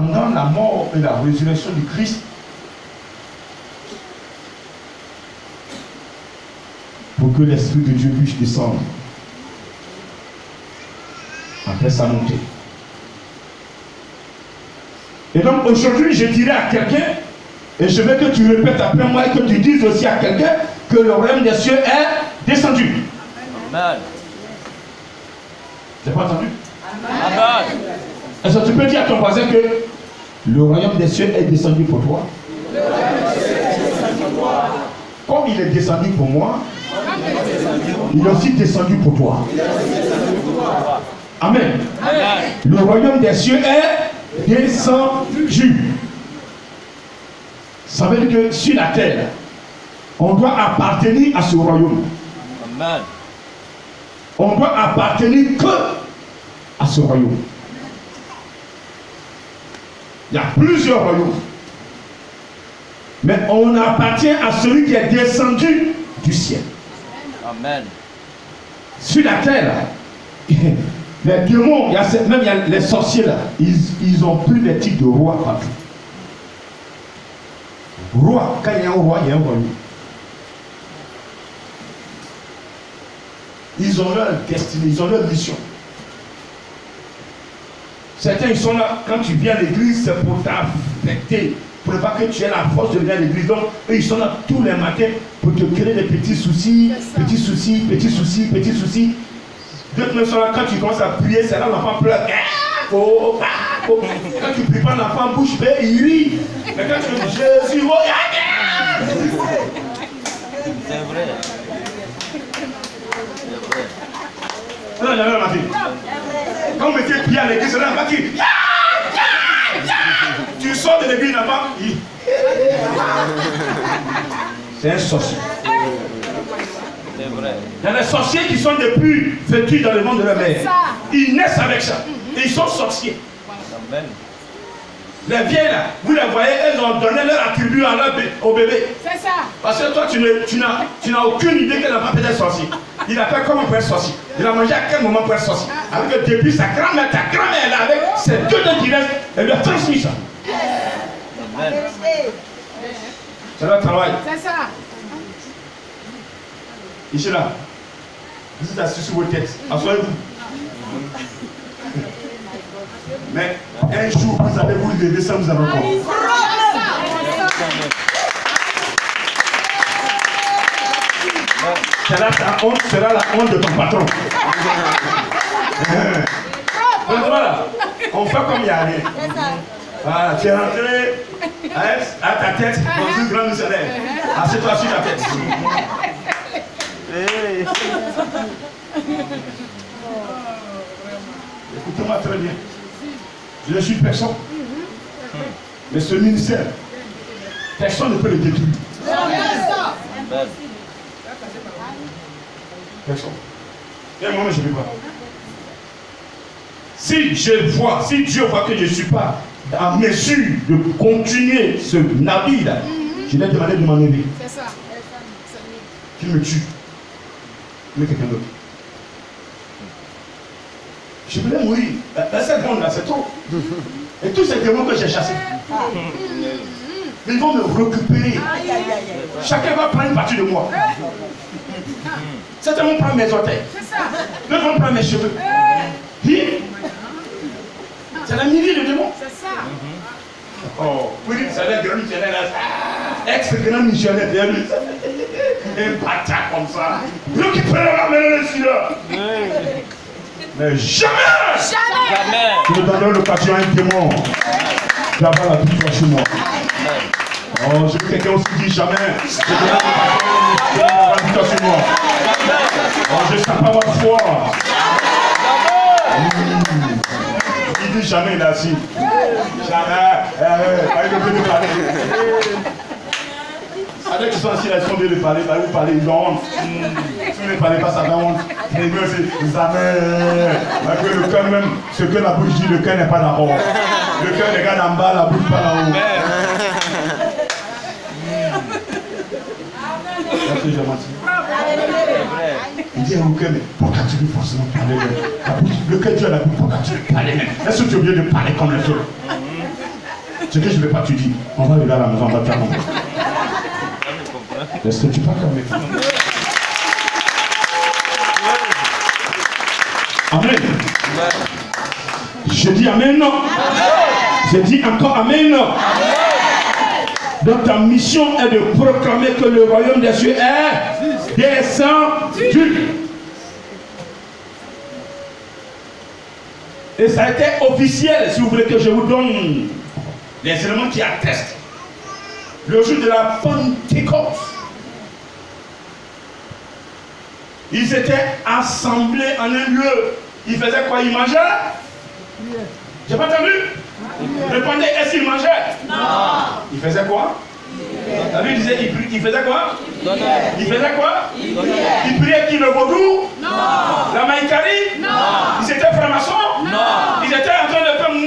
attendant la mort et la résurrection du Christ, pour que l'Esprit de Dieu puisse descendre après sa montée. Et donc aujourd'hui, je dirais à quelqu'un, et je veux que tu répètes après moi et que tu dises aussi à quelqu'un que le royaume des cieux est descendu. Amen. Tu n'as pas entendu? Amen. Est-ce que tu peux dire à ton voisin que le royaume des cieux est descendu pour toi? Comme il est descendu pour moi, il est aussi descendu pour toi. Amen. Amen. Le royaume des cieux est descendu. Ça veut dire que sur la terre, on doit appartenir à ce royaume. Amen. On doit appartenir que à ce royaume. Il y a plusieurs royaumes. Mais on appartient à celui qui est descendu du ciel. Amen. Sur la terre, les démons, même il y a les sorciers là, ils ont pris des titres de roi partout. Roi, quand il y a un roi, il y a un royaume. Ils ont leur destinée, ils ont leur mission. Certains, ils sont là, quand tu viens à l'église, c'est pour t'affecter, pour ne pas que tu aies la force de venir à l'église. Donc, eux, ils sont là tous les matins pour te créer des petits soucis, petits soucis, petits soucis, petits soucis. D'autres sont là, quand tu commences à prier, c'est là l'enfant pleure. Quand tu pries pas, l'enfant bouche bée, il rit. Mais quand tu dis Jésus, C'est vrai. c'est vrai. Non, non, quand on mettait pied à l'église, c'est là l'enfant qui. Tu sors de l'église, l'enfant. C'est un sorcier. C'est vrai. Il y a des sorciers qui sont depuis vêtus dans le monde de la mère. Ils naissent avec ça. Et ils sont sorciers. Amen. Les vieilles là, vous les voyez, elles ont donné leur attribut à au bébé. C'est ça. Parce que toi, tu n'as aucune idée que l'enfant peut être sorcier. Il a fait comment pour être sorcier. Il a mangé à quel moment pour être sorcier. Avec le début, sa grand-mère, ta grand-mère là, avec ses deux dents qui restent, elle lui a transmis ça. Amen. C'est leur travail. C'est ça. Ici là, vous êtes assis sur vos têtes. Assoyez-vous. Mais un jour, vous allez vous lever sans vous avoir compris. Ta honte sera la honte de ton patron. Donc voilà, on fait comme il y a rien. Voilà, tu es rentré à ta tête dans une grande salaire. Assieds-toi sur ta tête. Écoutez-moi très bien. Je ne suis personne. Mais ce ministère, personne ne peut le détruire. Personne. Et moi-même, je ne vais pas. Si Dieu voit que je ne suis pas en mesure de continuer ce navire-là, je vais demander de m'en aider. C'est ça. Qu'il me tue. Mais quelqu'un d'autre. Je voulais mourir. Dans cette bande-là, c'est trop. Et tous ces démons que j'ai chassés, ils vont me récupérer. Chacun va prendre une partie de moi. Certains vont prendre mes orteils. D'autres vont prendre mes cheveux. C'est la millier de démons. C'est ça. Oh, oui, c'est un grand missionnaire là. Ex-grand missionnaire derrière lui. Un bâtard comme ça. Récupérez-la, menez-le ici là. Mais jamais! Jamais! Je ne donnerai l'occasion à un démon d'avoir la victoire sur moi. Oh, je veux que quelqu'un aussi dise jamais. Je donnerai l'occasion d'avoir la victoire sur moi. Oh, je ne sais pas avoir foi. Il dit jamais, il est assis. Jamais. Il veut de parler. Avec qui sont assis là, ils sont bien de parler, vous parlez, ils ont honte. Si vous ne parlez pas, ça fait honte. Les gars, c'est jamais. Malgré le cœur même, ce que la bouche dit, le cœur n'est pas d'abord. Le cœur regarde en bas, la bouche pas là-haut. Est-ce que j'ai menti? Il dit au cœur, mais pourquoi tu veux forcément parler? Le cœur dit à la bouche, pourquoi tu veux parler? Est-ce que tu es obligé de parler comme les autres? Ce que je ne veux pas, tu dis. On va aller à la maison, on va te faire comprendre. Est-ce que tu parles avec moi? Amen. Je dis Amen, non. Je dis encore Amen, non. Donc ta mission est de proclamer que le royaume des cieux est descendu. Et ça a été officiel, si vous voulez que je vous donne les éléments qui attestent. Le jour de la Pentecôte, ils étaient assemblés en un lieu. Ils faisaient quoi? Ils mangeaient? J'ai pas entendu? Répondez, est-ce qu'ils mangeaient? Non. Ils faisaient quoi? La Bible disait, ils faisaient quoi? Ils faisaient quoi? Ils priaient qui, le vaudou? Non. La maïkari? Non. Ils étaient francs-maçons? Non. Ils étaient en train de faire... Non.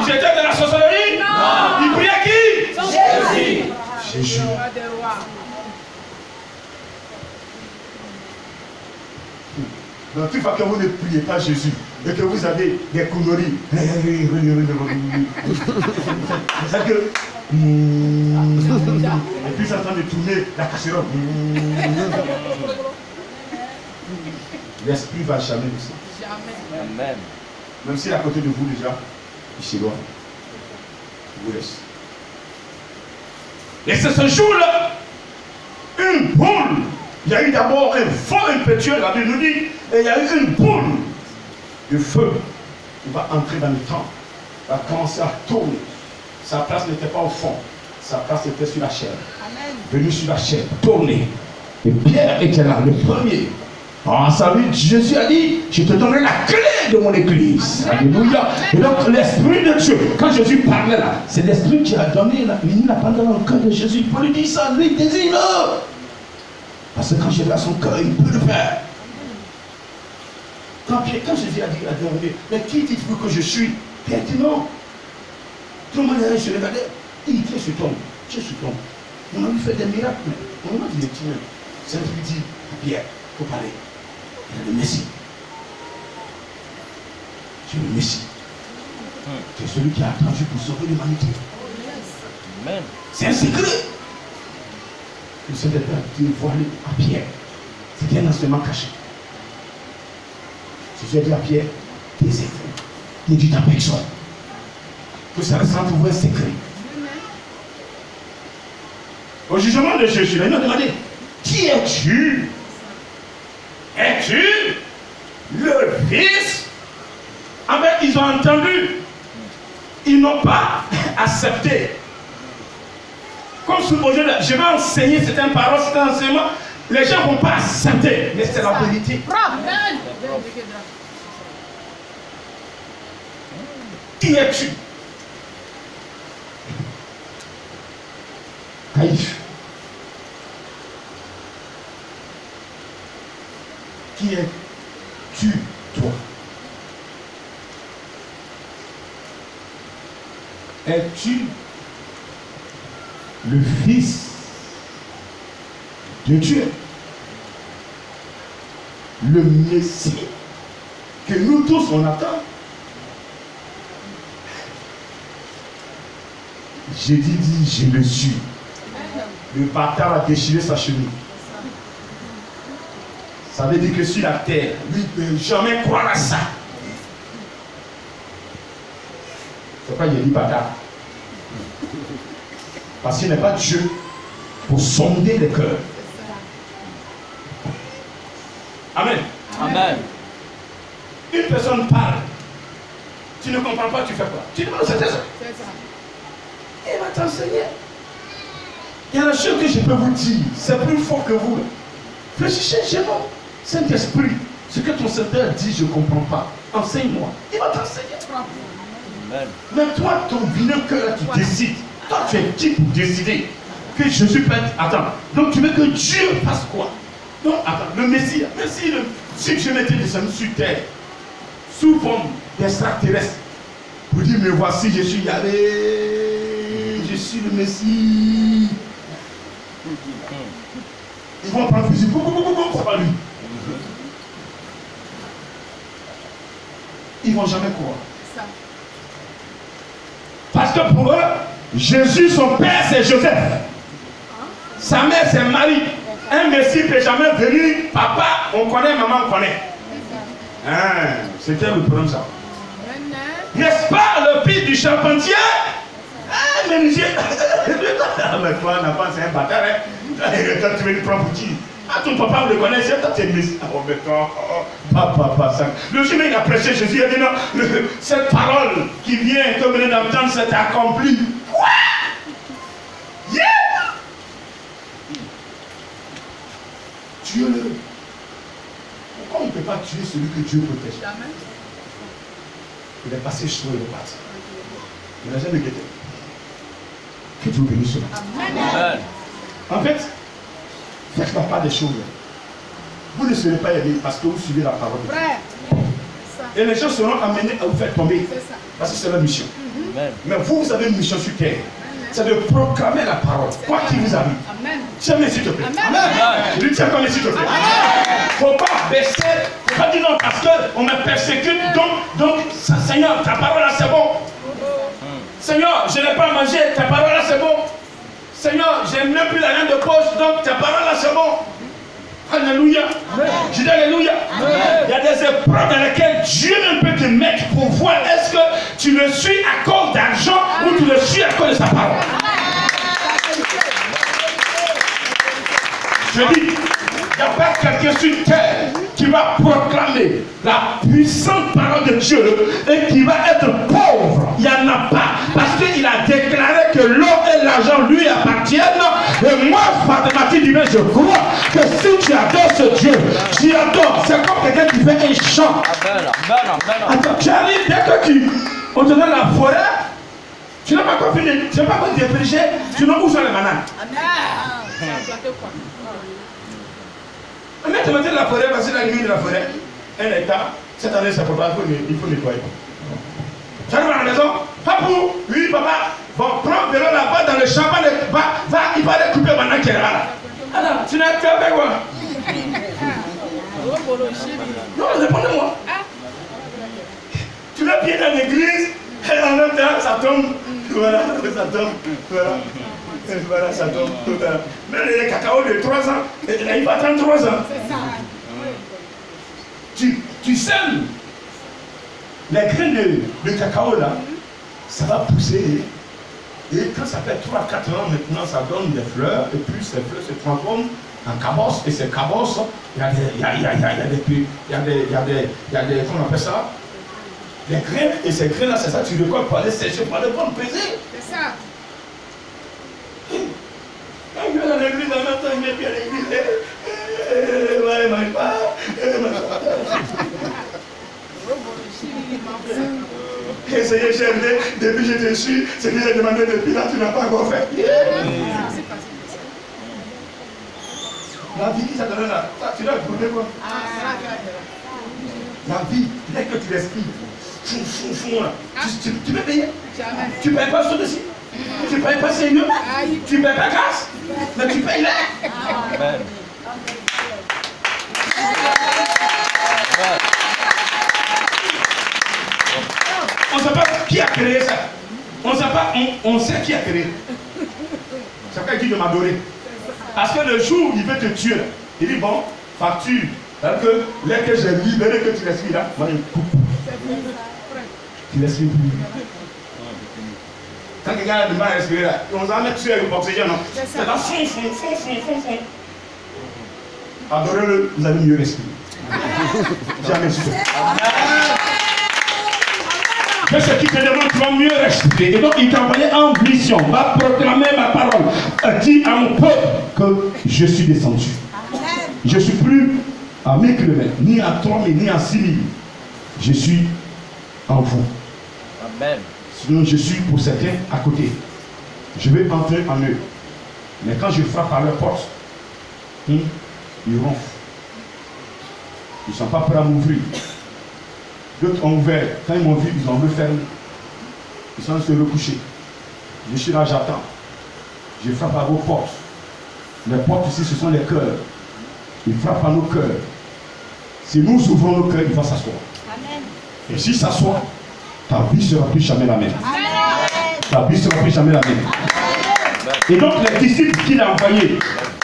Ils étaient de la sorcellerie? Non. Ils priaient qui? Jésus. Jésus. Donc, une fois que vous ne priez pas Jésus et que vous avez des conneries, c'est que. Et puis, ça en train de tourner la casserole. L'esprit va jamais descendre. Jamais. Même s'il est à côté de vous déjà, il s'éloigne. Il vous laisse. Et c'est ce jour-là, une boule. Il y a eu d'abord un feu impétueux, la Bible nous dit, et il y a eu une boule de feu qui va entrer dans le temps, va commencer à tourner. Sa place n'était pas au fond, sa place était sur la chair. Venu sur la chair, tourner. Et Pierre était là, le premier. En sa vie, Jésus a dit, je te donnerai la clé de mon église. Alléluia. Et donc l'Esprit de Dieu, quand Jésus parlait là, c'est l'Esprit qui a donné, il n'a pas dans le cœur de Jésus. Pour lui dire ça, lui, désire. Parce que quand Jésus a son cœur, il peut le faire. Quand Jésus a dit à Dieu, mais qui dites-vous que je suis? Pierre dit non. Tout le monde est sur le regardait. Il dit, tu es sur ton. On a lui fait des miracles. On a dit, tiens, c'est lui dit à Pierre, il faut parler. Il est le Messie. Tu es le Messie. Tu es celui qui a attendu pour sauver l'humanité. C'est un secret. Le Saint-Esprit a dévoilé à Pierre. C'était un enseignement caché. Jésus a dit à Pierre, taisez-vous. Ne dites à personne. Que ça reste entre vous un secret. Au jugement de Jésus, il m'a demandé, qui es-tu? Es-tu le Fils? En fait, ils ont entendu. Ils n'ont pas accepté. Comme supposé, je vais enseigner certaines paroles, certains enseignements. Les gens ne vont pas accepter, mais c'est la vérité. Qui es-tu? Caïphe. Qui es-tu, toi? Es-tu le Fils de Dieu, le Messie que nous tous on attend? Jésus dit, je le suis. Le bâtard a déchiré sa chemise. Ça veut dire que sur la terre, lui ne peut jamais croire à ça. C'est pourquoi il dit bâtard. Parce qu'il n'est pas Dieu pour sonder les cœurs. Amen. Amen. Une personne parle. Tu ne comprends pas, tu fais quoi? Tu demandes, c'est ça. Il va t'enseigner. Il y a la chose que je peux vous dire, c'est plus fort que vous. Réfléchissez chez moi. Saint-Esprit, ce que ton Seigneur dit, je ne comprends pas. Enseigne-moi. Il va t'enseigner. Mais toi, ton vilain cœur, tu décides. Toi, tu es qui pour décider que Jésus peut être... Attends, donc tu veux que Dieu fasse quoi? Non, attends, le Messie, si je m'étais descendu sur terre, sous forme d'extraterrestre, pour dire, mais voici, je suis Yahvé, je suis le Messie. Ils vont prendre le fusil, c'est pas lui. Ils ne vont jamais croire. Parce Parce que pour eux, Jésus, son père, c'est Joseph. Sa mère, c'est Marie. Un Messie ne peut jamais venir. Papa, on connaît, maman, on connaît. Hein, c'était le problème, ça. N'est-ce pas le fils du charpentier? Ah, mais monsieur. Mais toi, on n'a pas, c'est un bâtard. Quand tu veux le prendre pour qui? Ah, ton papa, vous le connaissez, toi, tu es Messie. Oh, mais toi, papa, ça. Le chemin, il a prêché Jésus, il a dit non, cette parole qui vient, que vous venez d'entendre, c'est accompli. Quoi? Yeah! Tuez-le. Pourquoi on ne peut pas tuer celui que Dieu protège? Il est passé chaud, il est parti. Il n'a jamais guetté. Que Dieu bénisse cela. Amen. En fait, faites la part des choses. Vous ne serez pas aidés parce que vous suivez la parole de Dieu. Et les gens seront amenés à vous faire tomber. Parce que c'est leur mission. Mais vous avez une mission sur terre. C'est de proclamer la parole. Quoi qu'il vous arrive. Tiens-moi s'il te plaît. Je lui tiens comme s'il te plaît. Il ne faut pas baisser. Il ne faut pas dire non parce qu'on me persécute. Donc, Seigneur, ta parole là c'est bon. Seigneur, je n'ai pas mangé. Ta parole là c'est bon. Seigneur, je n'ai même plus la langue de poche. Donc ta parole là c'est bon. Alléluia. Je dis Alléluia. Il y a des épreuves dans lesquelles Dieu ne peut te mettre pour voir est-ce que tu le suis à cause d'argent ou tu le suis à cause de sa parole. Je dis, il n'y a pas quelqu'un sur terre qui va proclamer la puissante parole de Dieu et qui va être pauvre. Il n'y en a pas. Parce qu'il a déclaré que l'or et l'argent lui appartiennent. Et moi, mathématiques divines, je crois que si tu adores ce Dieu, tu adores. C'est comme quelqu'un qui fait un chant. Attends, tu arrives, dès que on te donne la forêt, tu n'as pas encore fini. Tu n'as pas encore dépêché. Tu n'as où sont les bananes. Mais tu mettais la forêt, parce que la limite de la forêt, un hectare, cette année c'est pour toi, il faut nettoyer. Tu arrives à la maison, papou, oui papa, bon, prends le vélo là-bas dans le champ, il va découper maintenant qui est là. Alors, tu n'as qu'à faire quoi? Non, répondez-moi. Tu mets pied dans l'église, et en même temps, ça tombe. Voilà, ça tombe. Voilà. Voilà, ça tombe. Même les cacao de 3 ans, il va attendre 3 ans. Tu sèmes les graines de cacao là, ça va pousser. Et quand ça fait 3-4 ans maintenant, ça donne des fleurs. Et puis ces fleurs se transforment en cabosses. Et ces cabosses, il y a des, comment on appelle ça? Les graines. Et ces graines là, c'est ça, tu récoltes pour aller sécher, pour aller prendre peser. C'est ça. Quand je vais dans l'église, en même temps, je viens bien à l'église. Ouais, mange pas. Et Seigneur, j'ai aimé, depuis que je te suis, Seigneur, j'ai demandé depuis là, tu n'as pas encore fait. La vie qui t'a donné là, tu dois prouver quoi? La vie, dès que tu respires, tu peux payer. Tu ne payes pas sur dessus. Tu ne payes pas Seigneur. Tu ne payes pas grâce. Mais tu payes là. Amen. On ne sait pas qui a créé ça. On sait pas, on sait qui a créé. C'est pourquoi il dit de m'adorer. Parce que le jour où il veut te tuer, il dit bon, facture. Alors que dès que j'ai libéré que tu respires là, moi il coupe. Tu respires plus. Quand quelqu'un a du mal à respirer là, on va mettre sur l'oxygène. C'est là, fond. Adorez-le, vous allez mieux respirer. Jamais su. Mais ce qui te demande, tu vas mieux respirer. Et donc, il t'a envoyé en mission. Va proclamer ma parole. Dis à mon peuple que je suis descendu. Je ne suis plus à 1000 km, ni à 3000, ni à 6000. Je suis en vous. Amen. Sinon, je suis pour certains à côté. Je vais entrer en eux. Mais quand je frappe à leur porte, ils ronflent. Ils ne sont pas prêts à m'ouvrir. D'autres ont ouvert. Quand ils m'ont vu, ils ont refermé. Ils sont se recoucher. Je suis là, j'attends. Je frappe à vos portes. Les portes ici, ce sont les cœurs. Ils frappent à nos cœurs. Si nous ouvrons nos cœurs, il va s'asseoir. Et s'il s'assoit, ta vie sera plus jamais la même. La Bible ne sera plus jamais la même. Et donc les disciples qu'il a envoyés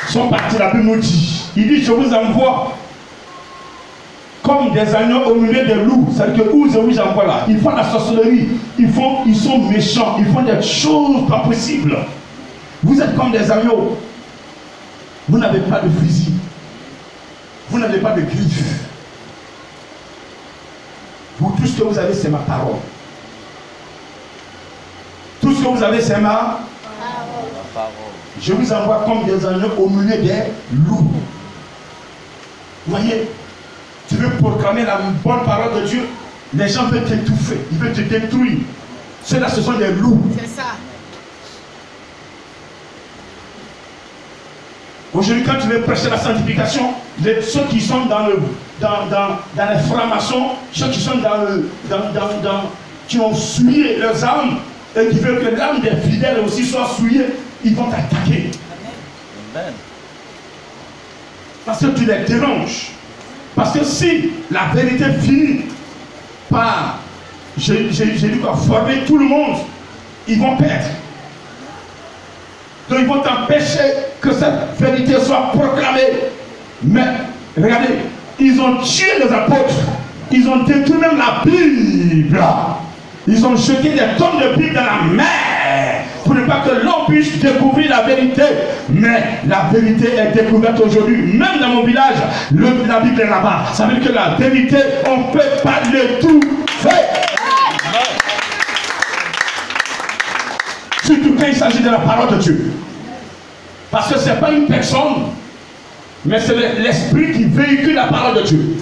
sont partis, la Bible nous dit. Il dit, je vous envoie comme des agneaux au milieu des loups. C'est-à-dire que où je vous envoie là, ils font la sorcellerie, ils sont méchants, ils font des choses pas possibles. Vous êtes comme des agneaux. Vous n'avez pas de fusil. Vous n'avez pas de griffes. Vous, tout ce que vous avez, c'est ma parole. Tout ce que vous avez, c'est ma parole. Je vous envoie comme des agneaux au milieu des loups. Vous voyez, tu veux proclamer la bonne parole de Dieu, les gens veulent t'étouffer, ils veulent te détruire. Ceux-là, ce sont des loups. C'est ça. Aujourd'hui, quand tu veux prêcher la sanctification, ceux qui sont dans les francs-maçons, ceux qui sont qui ont souillé leurs âmes et qui veulent que l'âme des fidèles aussi soit souillée, ils vont t'attaquer. Amen. Parce que tu les déranges. Parce que si la vérité finit par, j'ai dit quoi, former tout le monde, ils vont perdre. Donc ils vont t'empêcher que cette vérité soit proclamée. Mais regardez, ils ont tué les apôtres. Ils ont détruit même la Bible. Ils ont jeté des tonnes de Bible dans la mer pour ne pas que l'on puisse découvrir la vérité. Mais la vérité est découverte aujourd'hui. Même dans mon village, la Bible est là-bas. Ça veut dire que la vérité, on ne peut pas le tout faire. Surtout quand il s'agit de la parole de Dieu. Parce que ce n'est pas une personne, mais c'est l'esprit qui véhicule la parole de Dieu.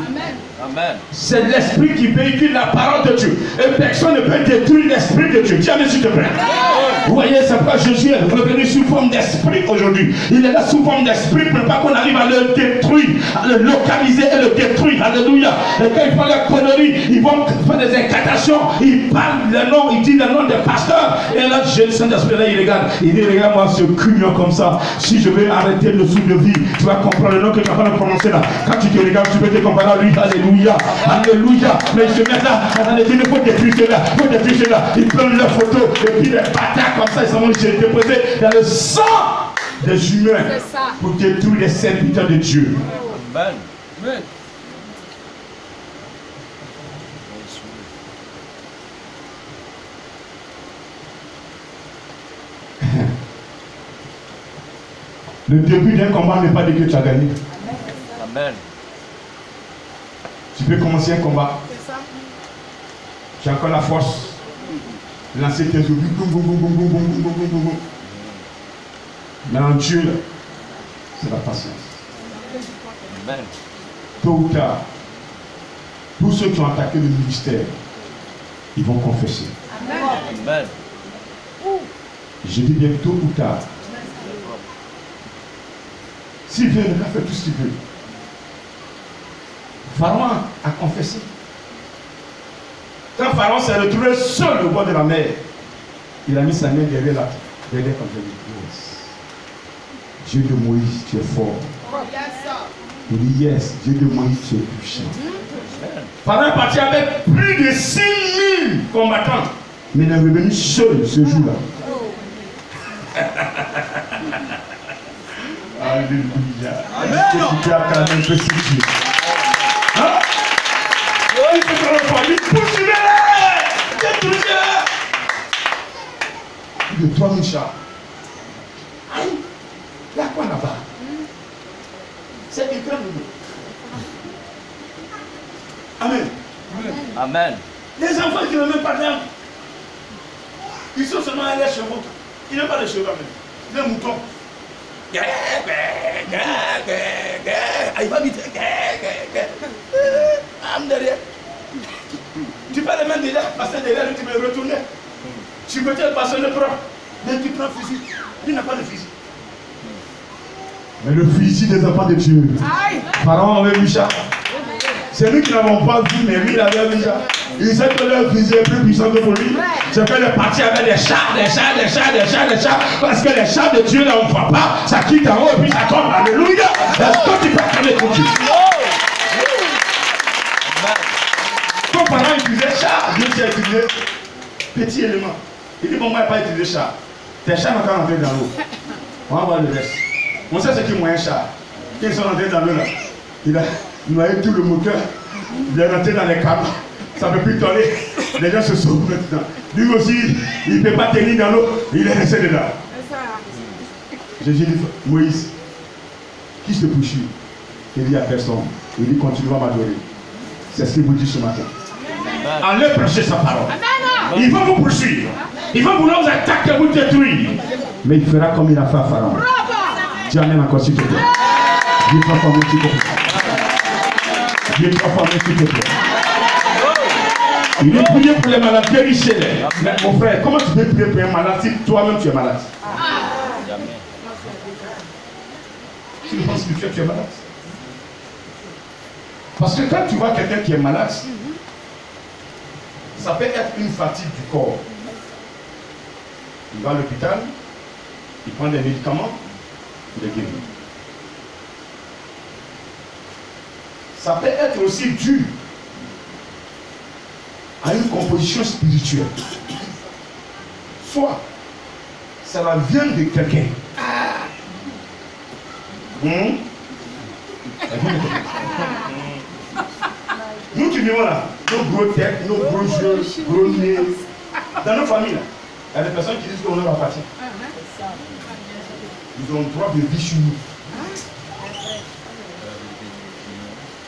Amen. C'est l'esprit qui véhicule la parole de Dieu. Et personne ne peut détruire l'esprit de Dieu. Tiens, s'il te plaît. Vous voyez, c'est pourquoi Jésus est revenu sous forme d'esprit aujourd'hui. Il est là sous forme d'esprit pour ne pas qu'on arrive à le détruire, à le localiser et le détruire. Alléluia. Et quand ils font la connerie, ils vont faire des incantations. Ils parlent le nom, ils disent le nom des pasteurs. Et là, le Saint-Esprit, là, il regarde. Il dit, regarde-moi ce cunion comme ça. Si je vais arrêter le souffle de vie, tu vas comprendre le nom que tu vas pas prononcer là. Quand tu te regardes, tu peux te comparer à lui. Alléluia. Alléluia. Mais ils se mettent là. Attendez, il faut détruire cela. Il faut détruire cela. Ils prennent leurs photos et puis les bâtards comme ça, ils sont déposés dans le sang des humains pour détruire les serviteurs de Dieu. Amen. Amen. Le début d'un combat n'est pas dit que tu as gagné. Amen. Tu peux commencer un combat. C'est ça. Tu as encore la force. Lancer tes obus. Mais en Dieu, c'est la patience. Amen. Tôt ou tard, tous ceux qui ont attaqué le ministère, ils vont confesser. Amen. Je dis bien tôt ou tard. S'il veut, il va faire tout ce qu'il veut. Pharaon a confessé. Quand Pharaon s'est retrouvé seul au bord de la mer, il a mis sa main derrière comme ça. Dieu de Moïse, tu es fort. Il dit yes, Dieu de Moïse, tu es puissant. Pharaon est parti avec plus de 6000 combattants, mais il est revenu seul ce jour-là. Alléluia. Est-ce que tu as quand même persécuté? Hein? Il poursuivait-les! Plus de 3000 chars. Aïe! Il y a quoi là-bas? C'est écran. Amen. Amen. Les enfants qui n'ont même pas d'âme, ils sont seulement les chevaux. Ils n'ont pas de chevaux même. Les moutons. Il va vite. Derrière. Tu peux les mettre derrière, passer derrière, tu peux retourner. Tu peux te passer le bras. Mais tu prends le fusil. Il n'a pas de fusil. Mais le fusil des enfants de Dieu. Pharaon avait vu ça. C'est nous qui n'avons pas vu, mais lui il avait vu ça. Il sait que leur fusil est plus puissant que pour lui. C'est que le parti avec des chars. Parce que les chars de Dieu, là, on ne voit pas. Ça quitte en haut et puis ça tombe. Alléluia. Est-ce que tu peux acclamer pour Dieu? Quand Pharaon utilisait char, Dieu s'est utilisé petit élément. Il dit, bon, moi, je n'ai pas utilisé char. Tes chars n'ont pas rentré dans l'eau. On va voir le reste. On sait ce qui est moyen char. Quand ils sont rentrés dans l'eau, là, il a noyé tout le moteur. Il est rentré dans les câbles. Ça ne peut plus tourner. Les gens se sauvent maintenant. Lui aussi, il ne peut pas tenir dans l'eau. Il est resté dedans. Jésus dit, Moïse, qui se poursuit? Il dit à personne. Il dit, continuez à m'adorer. C'est ce qu'il vous dit ce matin. Allez prêcher sa parole. Il va vous poursuivre. Il va vouloir vous attaquer, vous détruire. Mais il fera comme il a fait à Pharaon. Dis amen encore s'il te plaît. Dis 3 fois s'il te plaît. Dis 3 fois s'il te plaît. Il est prié pour les malades guérissez. Mais mon frère, comment tu peux prier pour un malade si toi-même tu es malade? Tu ne penses que tu es malade? Parce que quand tu vois quelqu'un qui est malade, ça peut être une fatigue du corps. Il va à l'hôpital, il prend des médicaments, il est guéri. Ça peut être aussi dû à une composition spirituelle. Soit ça va venir de quelqu'un. Nous qui vivons là, nos gros têtes, nos gros yeux, gros nez, dans nos familles, il y a des personnes qui disent qu'on leur appartient. Ils ont le droit de vivre sur nous.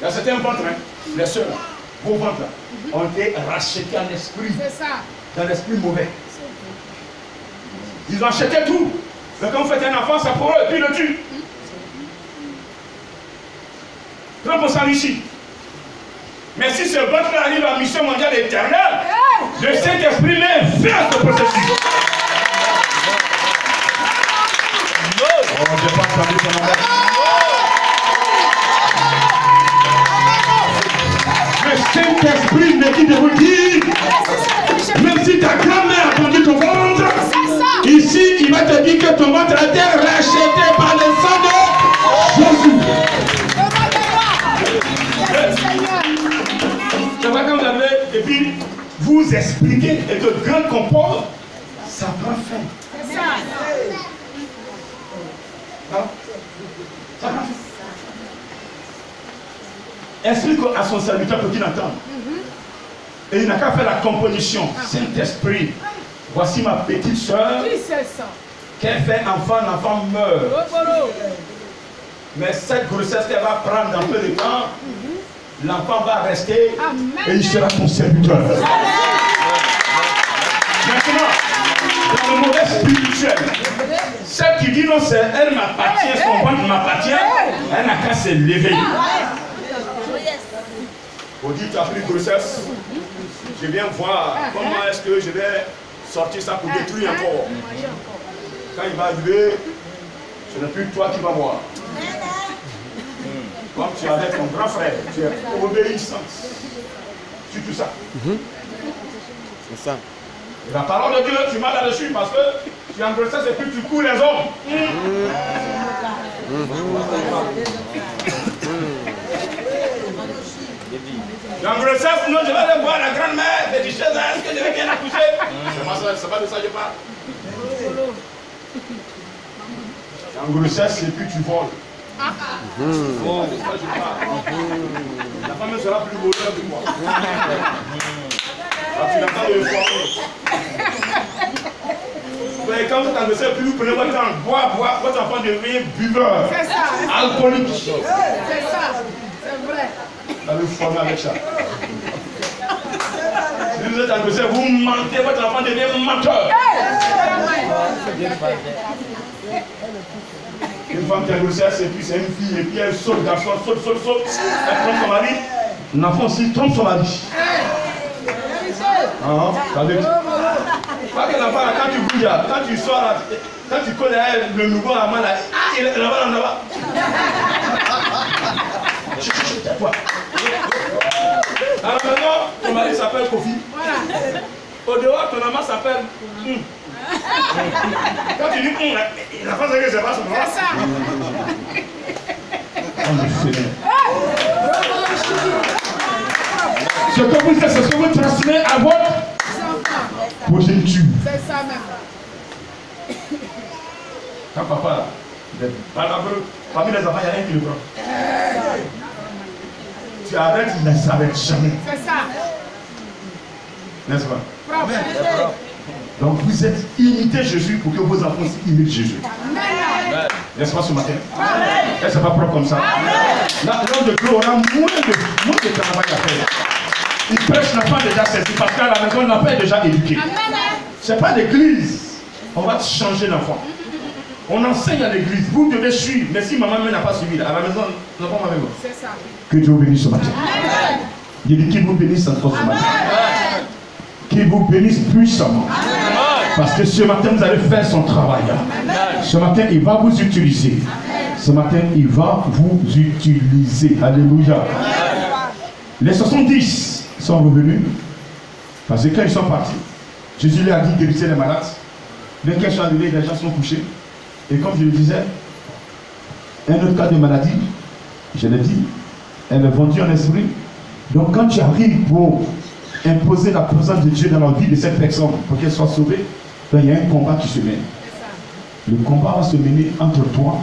Il y a certains ventres, les soeurs, vos ventres là, ont été rachetés en esprit. Dans l'esprit mauvais. Ils ont acheté tout. Mais quand vous faites un enfant, ça pour eux, et puis ils le tuent. Prends pour ça ici. Mais si ce ventre arrive à mission mondiale éternelle, le Saint-Esprit met vers ce processus. Le Saint-Esprit me dit de vous dire, même si ta grand-mère a vendu ton ventre, ici il va te dire que ton ventre a été racheté par le sang de Jésus. C'est vrai quand vous avez, et puis vous expliquez et de grands comports, ça prend fin. C'est ça. Ça prend fin. Explique à son serviteur pour qu'il entende. Et il n'a qu'à faire la composition. Saint-Esprit, voici ma petite soeur. Qu'elle fait enfant, l'enfant meurt. Mais cette grossesse qu'elle va prendre dans peu de temps, l'enfant va rester. Et il sera ton serviteur. Maintenant, dans le modèle spirituel, celle qui dit non, c'est elle m'appartient, son ventre m'appartient, elle n'a qu'à se lever. On dit tu as pris grossesse, je viens voir comment est-ce que je vais sortir ça pour détruire encore. Quand il va arriver, ce n'est plus toi qui vas voir. Comme tu es avec ton grand frère, tu es obéissant. C'est tout ça. C'est ça. Et la parole de Dieu, tu m'as là-dessus parce que tu es en grossesse et puis tu cours les hommes. En grossesse, non, je vais aller voir la grand-mère, des choses, est-ce que je vais bien accoucher? C'est pas de ça que je parle. En grossesse, et puis tu voles. La femme sera plus voleur que moi. Tu n'as pas de former. Quand vous êtes en grossesse, plus vous prenez votre temps, boire, votre enfant devient buveur. C'est ça. Alcoolique. C'est ça. C'est vrai. Vous allez vous former avec ça. Si vous êtes en grossesse, vous mentez, votre enfant devient menteur. Une femme qui a grossesse et puis c'est une fille et puis elle saute, garçon, saute. Elle trompe son mari. L'enfant aussi trompe son mari. Pas que l'enfant, quand tu bouges, quand tu sors, quand tu connais le nouveau amant là, il est là-bas. Alors maintenant, ton mari s'appelle Kofi. Au dehors, ton amant s'appelle Quand tu dis la face que c'est pas son nom. C'est ça. Ce que vous faites, c'est ce que vous transmettez à votre. progéniture. C'est ça même. Quand papa, parmi les enfants, il y a un qui le prend. Tu arrêtes, il ne s'arrête jamais. C'est ça. N'est-ce pas? Amen. Donc vous êtes imité Jésus pour que vos enfants aussi imitent Jésus. Amen. N'est-ce pas ce matin? Est-ce que c'est pas propre comme ça? Là, l'homme de Dieu aura moins de travail à faire. Il prêche n'a pas déjà saisi parce qu'à la maison, il n'a pas déjà éduqué. Ce n'est pas l'église. On va changer d'enfant. On enseigne à l'église. Vous devez suivre. Mais si maman n'a pas suivi, à la maison, nous n'avons pas même. C'est ça. Que Dieu vous bénisse ce matin. Il dit qu'il vous bénisse encore ce matin. Qu'il vous bénisse puissamment. Parce que ce matin, vous allez faire son travail. Ce matin, il va vous utiliser. Ce matin, il va vous utiliser. Alléluia. Les 70 sont revenus. Parce que quand ils sont partis, Jésus leur a dit de guérir les malades. Dès qu'ils sont arrivés, les gens sont couchés. Et comme je le disais, un autre cas de maladie, je l'ai dit, elle est vendue en esprit. Donc quand tu arrives pour imposer la présence de Dieu dans la vie de cette personne pour qu'elle soit sauvée, ben, il y a un combat qui se mène. Le combat va se mener entre toi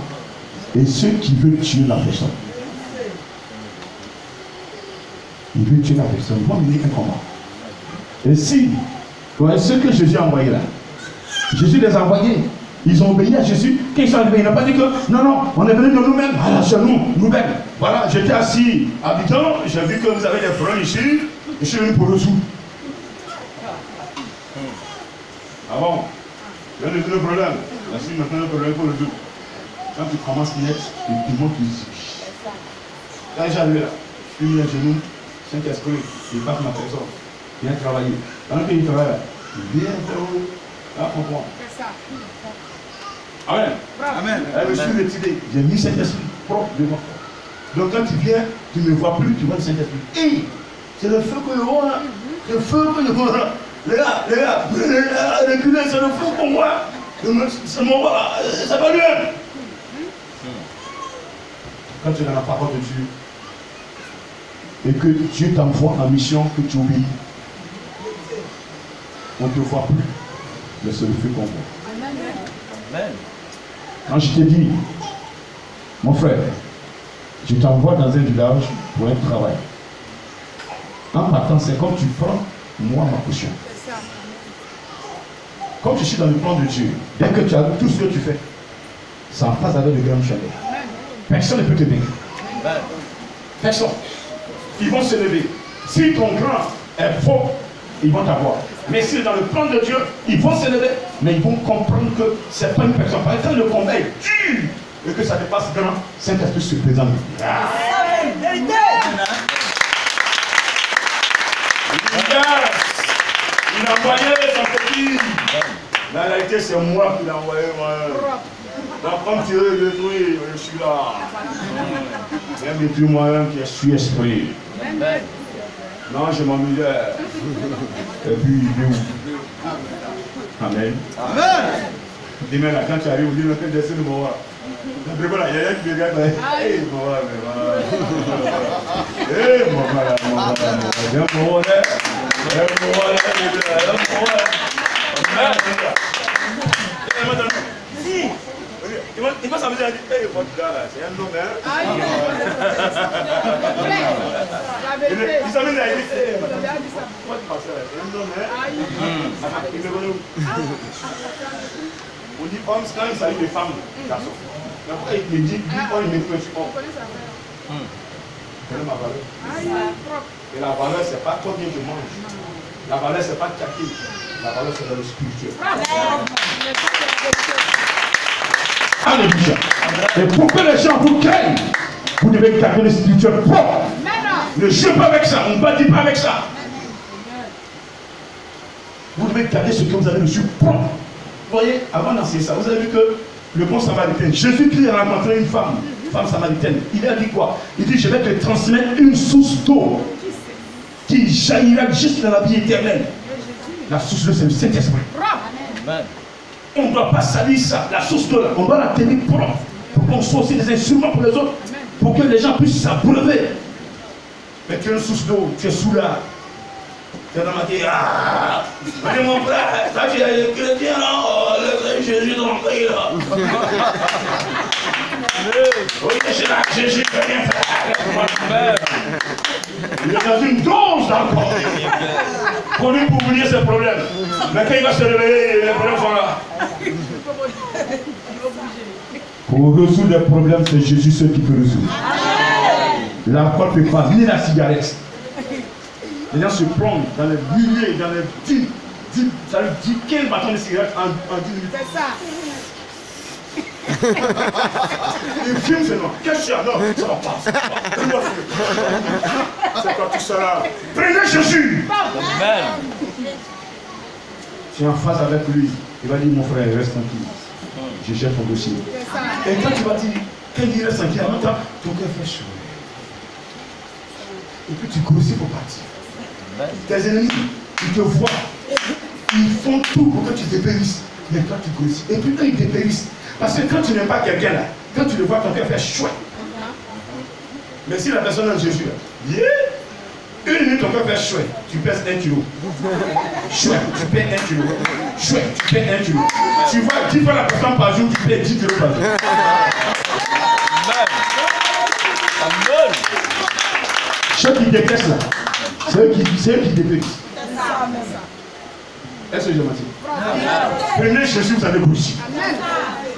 et ceux qui veulent tuer la personne. Ils veulent tuer la personne. Ils vont mener un combat. Et si, voyez ce que Jésus a envoyé là. Jésus les a envoyés. Ils ont obéi à Jésus. Quand ils sont arrivés, il n'a pas dit que non, non, on est venu de nous-mêmes. Voilà, chez nous, nous-mêmes. Voilà, j'étais assis à Biton, j'ai vu que vous avez des problèmes ici, je suis venu pour résoudre. Ah bon? Il y a des problèmes. Là-dessus, maintenant, un problème pour résoudre. Quand tu commences net, tu montes ici. Quand j'arrive là, je suis mis à genoux, Saint-Esprit, il passe ma personne. Viens travailler. Pendant qu'il travaille là, viens travailler. Là, comprends. C'est ça. Amen. Amen. Je suis retiré. J'ai mis Saint-Esprit propre devant. Donc quand tu viens, tu ne me vois plus, tu vois le Saint-Esprit. Hé, c'est le feu que je vois là. C'est le feu que je vois là. Les gars, reculez, c'est le feu pour moi. C'est mon roi, ça va bien. Quand tu es dans la parole de Dieu et que Dieu t'envoie en mission, que tu obéis, on ne te voit plus. Mais c'est le feu qu'on voit. Amen. Quand je t'ai dit, mon frère, je t'envoie dans un village pour un travail. En partant, c'est comme tu prends, moi, ma caution. Comme je suis dans le plan de Dieu, dès que tu as tout ce que tu fais, ça en passe avec de grandes chaleurs. Personne ne peut te vaincre. Personne. Ils vont se lever. Si ton grand est faux, ils vont t'avoir. Mais si dans le plan de Dieu, ils vont se lever, mais ils vont comprendre que ce n'est pas une personne. Par exemple, le combat est dur et que ça dépasse grand, Saint-Esprit se présente. Il a envoyé son petit. La réalité, c'est moi qui l'ai envoyé. Donc, comme tu veux détruire, je suis là. Même détruire moi-même qui suis esprit. Non, je m'amusais. Et puis, il est où? Amen. Amen. Demain, là, quand tu arrives, vous dites que descends de moi. Il y a un qui me regarde. Hé, moi, hé, moi, il va s'amuser à dire, hey, votre gars là, c'est un homme, hein? Il s'amuse à dire, hey, votre pasteur là, c'est un homme, hein? Il me connaît où? On dit homme quand il s'agit de femmes, garçons. Mais pourquoi il me dit, lui, il me fait homme? Je connais ma valeur. Et la valeur, c'est pas combien je mange. La valeur, c'est pas caquer. La valeur, c'est dans le spirituel. Alléluia. Et pour que les gens vous craignent, vous devez garder le spirituel propre. Ne jouez pas avec ça, on ne bâtit pas avec ça. Vous devez garder ce que vous avez reçu propre. Vous voyez, avant d'enseigner ça, vous avez vu que le bon samaritain, Jésus-Christ a rencontré une femme samaritaine. Il a dit quoi? Il dit, je vais te transmettre une source d'eau qui jaillira juste dans la vie éternelle. La source d'eau, c'est le Saint-Esprit. Amen. On ne doit pas salir ça, la source d'eau là. On doit la tenir propre pour qu'on soit aussi des instruments pour les autres, pour que les gens puissent s'abreuver. Mais tu es une source d'eau, tu es sous là. C'est dans ma tête. Ah, mon frère, ça tu es chrétien là, le Jésus dans mon pays là. Oui, c'est là que Jésus peut rien faire. Il est dans une dose encore. Pour lui, pour oublier ses problèmes. Mais quand il va se réveiller, les problèmes sont là. Pour résoudre les problèmes, c'est Jésus seul qui peut résoudre. L'alcool ne peut pas, ni la cigarette. Les gens se plongent dans les milliers, dans les 10, 15 bâtons de cigarette en 10 minutes. C'est ça. Ils fument seulement. Qu'est-ce que tu as? Non, ça va pas. C'est quand tu seras. Prenez Jésus. Amen. Tu es en face avec lui. Il va dire, mon frère, reste tranquille. Je gère ton dossier. Et quand tu vas dire, quand il reste tranquille, en même temps, ton cœur fait chaud. Et puis tu grossis pour partir. Tes ennemis, ils te voient. Ils font tout pour que tu te périsses. Mais toi, tu grossis. Et puis quand ils te périssent, parce que quand tu n'aimes pas quelqu'un là, quand tu le vois, ton cœur fait chouette. Mais si la personne a Jésus là, une minute ton cœur fait chouette, tu pèses 1 kilo. Chouette, tu pèses 1 kilo. Chouette, tu pèses 1 kilo. Tu vois 10 fois la personne par jour, tu pèses 10 kilos par jour. Amen. Ceux qui détestent là, c'est eux qui dépérissent. Est-ce que je m'en dis? Prenez Jésus, vous allez grossir.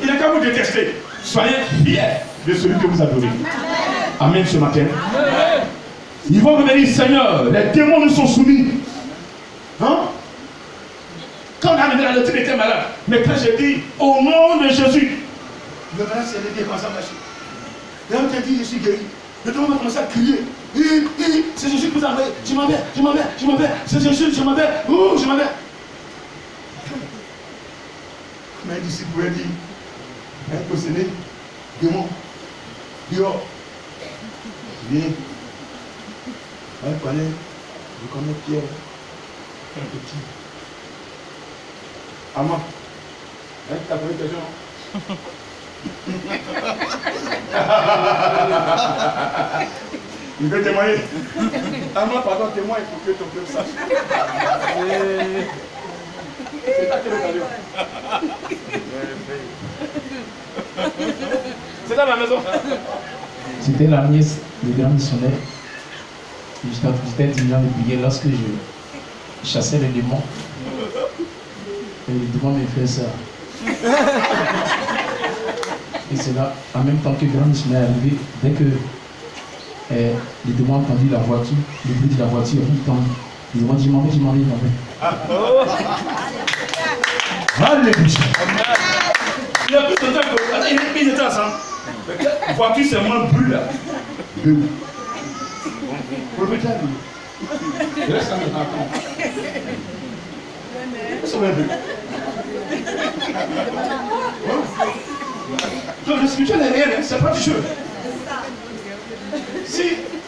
Il est qu'à vous détester. Soyez fiers de celui que vous adorez. Amen ce matin. Ils vont revenir, Seigneur, les démons nous sont soumis. Hein? Quand on a amené la lettre, il était malade. Mais quand j'ai dit, au nom de Jésus, le malade s'est levé comme ça marcher. Et on t'a dit, je suis guéri. Le démon va commencer à crier. C'est Jésus qui vous a envoyé. Je m'en vais. C'est Jésus, je m'en vais. Je m'en vais. Mais un disciple lui a dit, un possédé, démon, dehors. Viens. Je connais Pierre, un petit. Amant, tu as posé une question? Il veut témoigner. Amant, pardon, témoigne pour que ton peuple sache. C'est à quelle occasion? C'est dans la maison. C'était la nièce du grand missionnaire. J'étais dirigeant de prière lorsque je chassais les démons. Et les démons me faisaient ça. Et c'est là, en même temps que le grand missionnaire est arrivé, dès que les démons ont entendu la voiture, le bruit de la voiture, ils m'ont dit, il m'en va. Alléluia. Il y a plus de temps que. Ils étaient ensemble. La voiture, c'est moins brûle là. Propriétaire. Reste à maintenant. C'est moins brûle. Donc le spirituel n'est rien, c'est pas du jeu. Si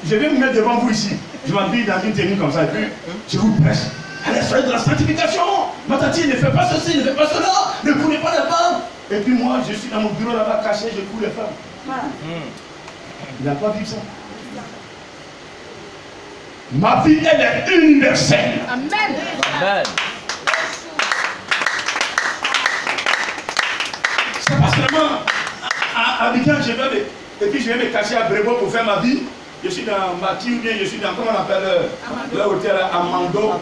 je vais me mettre devant vous ici, je m'habille dans une tenue comme ça et puis je vous prêche. Allez, soyez de la sanctification. Ma tante, ne fait pas ceci, ne fait pas cela, ne courez pas les femmes. Et puis moi, je suis dans mon bureau là-bas caché, je cours les femmes. Il n'a pas vu ça. Ma vie, elle est universelle. Amen. Amen. C'est pas seulement à Abidjan, je vais, et puis je vais me cacher à Brébeuf pour faire ma vie. Je suis dans Mati ou bien je suis dans, comment on appelle l'hôtel à Mando.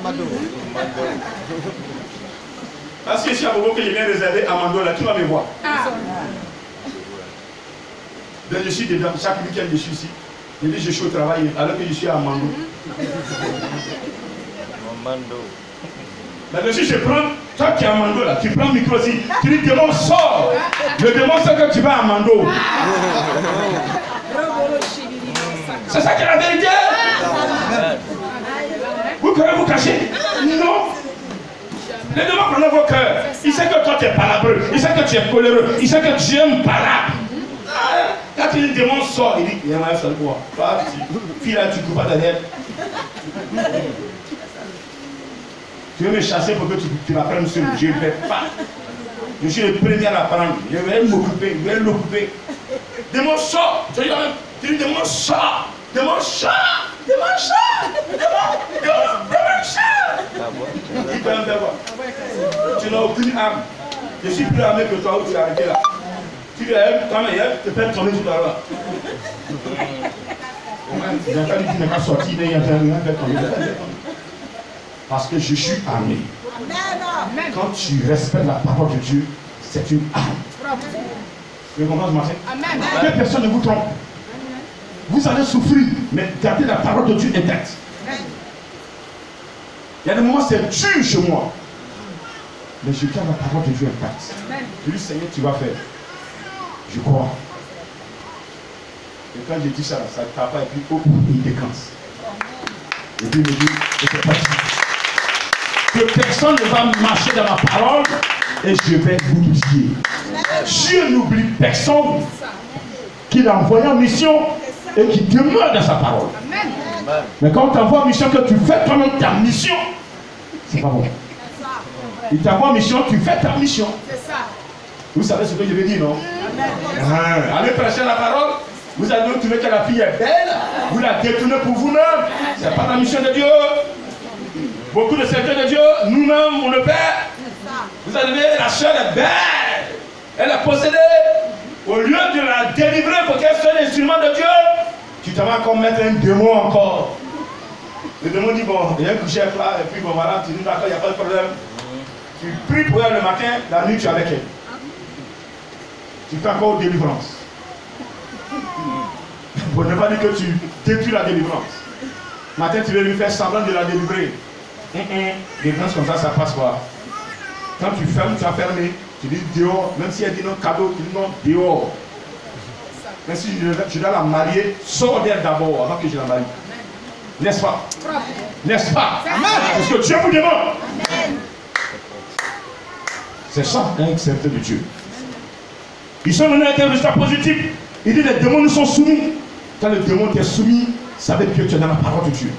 Parce que je suis à Bobo que je viens réserver à Mando là, qui va me voir? Donc je suis dedans, chaque week-end je suis ici. Je dis je suis au travail alors que je suis à Mando. Maintenant si je prends, toi qui es à Mando là, tu prends le micro aussi, tu dis démon sort. Le démon sait que tu vas à Mando. C'est ça qui est la vérité. Vous pouvez vous cacher? Non. Les démons prennent vos cœurs. Il sait que toi tu es palabreux. Il sait que tu es coléreux. Il sait que tu aimes palabre. Quand le démon sort, il dit il y en a un seul pour toi. Fille là, tu ne cours pas derrière. Tu veux me chasser pour que tu m'apprennes seul. Je ne vais pas. Je suis le premier à apprendre. Je vais m'occuper. Je vais l'occuper. Démon sort. Je dis quand même. Tu dis démon sort. Démon sort. Démon sort. Démon sort. Il peut me faire quoi? Tu n'as aucune arme. Je suis plus armé que toi où tu es arrêté là. Tu es toi-même, te faire tomber tout à l'heure. Il n'a pas dit qu'il n'est pas sorti, mais il a fait tomber. Parce que je suis armé. Quand tu respectes la parole de Dieu, c'est une arme. Vous comprenez ce matin? Que personne ne vous trompe. Vous allez souffrir, mais gardez la parole de Dieu intacte. Il y a des moments, c'est dur chez moi. Mais je garde la parole de Dieu intacte. Je dis, Seigneur, tu vas faire. Je crois. Et quand je dis ça, ça tape et puis hop, il décante. Et puis il me dit, c'est parti. Que personne ne va marcher dans ma parole et je vais l'oublier. Dieu n'oublie personne qu'il a envoyé en mission et qui demeure dans sa parole. Mais quand on t'envoie en mission, que tu fais toi-même ta mission, c'est pas bon. Il t'envoie en mission, tu fais ta mission. Vous savez ce que je veux dire, non? Allez prêcher la parole. Vous allez trouver que la fille est belle. Vous la détournez pour vous-même. Ce n'est pas la mission de Dieu. Beaucoup de serviteurs de Dieu, nous-mêmes, on le fait. Vous allez dire, la chair est belle. Elle est possédée. Au lieu de la délivrer pour qu'elle soit un instrument de Dieu, tu t'en vas encore mettre un démon encore. Le démon dit, bon, il y a un coucher là, et puis bon, voilà, tu dis, d'accord, il n'y a pas de problème. Tu pries pour elle le matin, la nuit, tu es avec elle. Tu fais encore délivrance. Pour ne pas dire que tu détruis la délivrance. Matin, tu veux lui faire semblant de la délivrer. Délivrance comme ça passe pas. Quand tu fermes, tu as fermé. Tu dis dehors, même si elle dit non cadeau, tu dis non dehors. Même si je dois la marier, sors d'elle d'abord avant que je la marie. N'est-ce pas? N'est-ce pas? Parce que Dieu vous demande. C'est ça un serviteur de Dieu. Ils sont venus avec un résultat positif. Il dit les démons nous sont soumis. Quand le démon t'est soumis, ça veut dire que tu es dans la parole de Dieu.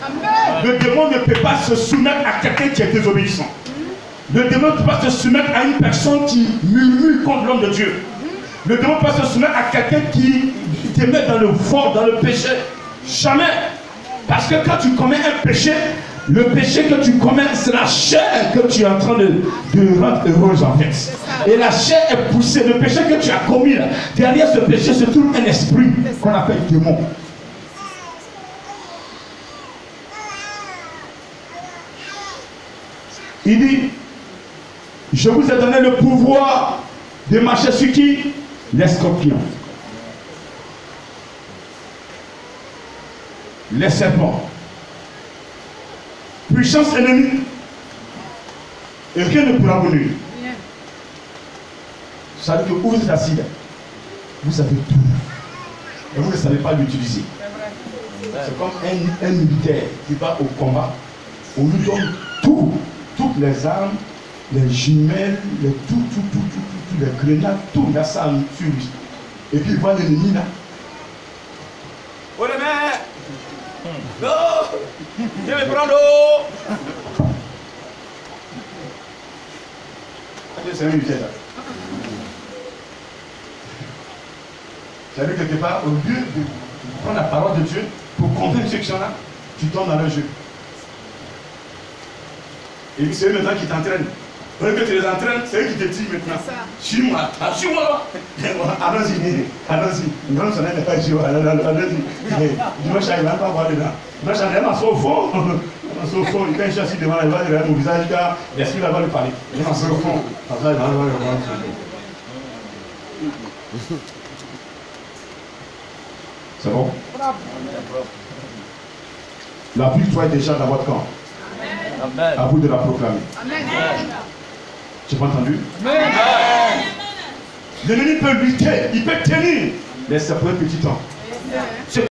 Le démon ne peut pas se soumettre à quelqu'un qui est désobéissant. Le démon ne peut pas se soumettre à une personne qui murmure contre l'homme de Dieu. Le démon ne peut pas se soumettre à quelqu'un qui te met dans le fort, dans le péché. Jamais. Parce que quand tu commets un péché, le péché que tu commets, c'est la chair que tu es en train de rendre heureuse en fait. Et la chair est poussée. Le péché que tu as commis, là, derrière ce péché se trouve un esprit qu'on appelle démon. Il dit, je vous ai donné le pouvoir de marcher sur qui? Les scorpions, les serpents, puissance ennemie, et rien ne pourra vous nuire. Ça veut dire que où vous êtes assis, vous savez tout, et vous ne savez pas l'utiliser. C'est comme un militaire qui va au combat, on lui donne tout, toutes les armes, les jumelles, les les grenades, tout, il a ça sur lui. Et puis il voit l'ennemi là. Oh les mains! Non! Je vais prendre l'eau! C'est un militaire là. C'est-à-dire que quelque part, au lieu de prendre la parole de Dieu pour convaincre ceux qui sont là, tu tombes dans leur jeu. Et puis c'est eux maintenant qui t'entraînent. Au lieu que tu les entraînes, c'est eux qui te disent maintenant. Suis-moi, suis-moi. Allons-y, allons-y. Non, ça n'est pas allons-y. Dimanche, il ne va pas voir dedans. Dimanche, il va s'asseoir au fond. Au fond, quand il est assis devant, il va regarder mon visage, car l'esprit va lui parler. Il va s'asseoir au fond. C'est bon? La victoire est déjà dans votre camp. Amen. À vous de la proclamer. Amen. Tu n'as pas entendu? L'ennemi peut lutter, il peut tenir, mais c'est pour un petit temps.